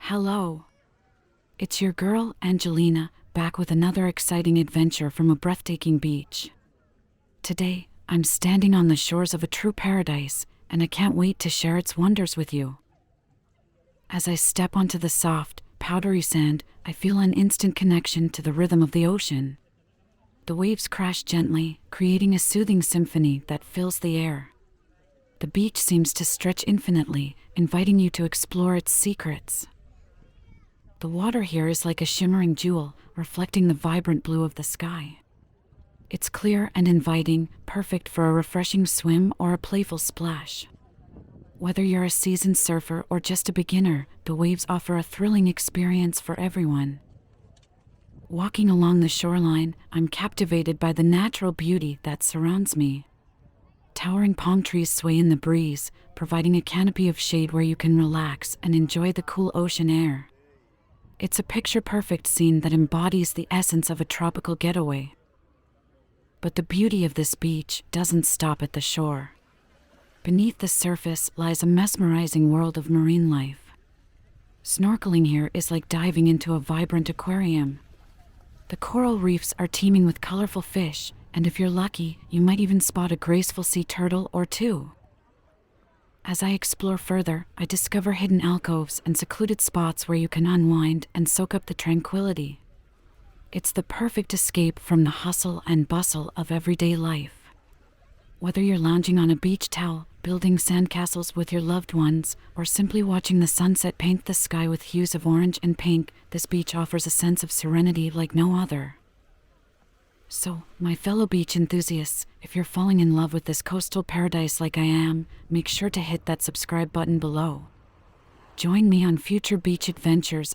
Hello. It's your girl, Angelina, back with another exciting adventure from a breathtaking beach. Today, I'm standing on the shores of a true paradise, and I can't wait to share its wonders with you. As I step onto the soft, powdery sand, I feel an instant connection to the rhythm of the ocean. The waves crash gently, creating a soothing symphony that fills the air. The beach seems to stretch infinitely, inviting you to explore its secrets. The water here is like a shimmering jewel, reflecting the vibrant blue of the sky. It's clear and inviting, perfect for a refreshing swim or a playful splash. Whether you're a seasoned surfer or just a beginner, the waves offer a thrilling experience for everyone. Walking along the shoreline, I'm captivated by the natural beauty that surrounds me. Towering palm trees sway in the breeze, providing a canopy of shade where you can relax and enjoy the cool ocean air. It's a picture-perfect scene that embodies the essence of a tropical getaway. But the beauty of this beach doesn't stop at the shore. Beneath the surface lies a mesmerizing world of marine life. Snorkeling here is like diving into a vibrant aquarium. The coral reefs are teeming with colorful fish, and if you're lucky, you might even spot a graceful sea turtle or two. As I explore further, I discover hidden alcoves and secluded spots where you can unwind and soak up the tranquility. It's the perfect escape from the hustle and bustle of everyday life. Whether you're lounging on a beach towel, building sandcastles with your loved ones, or simply watching the sunset paint the sky with hues of orange and pink, this beach offers a sense of serenity like no other. So, my fellow beach enthusiasts, if you're falling in love with this coastal paradise like I am, make sure to hit that subscribe button below. Join me on future beach adventures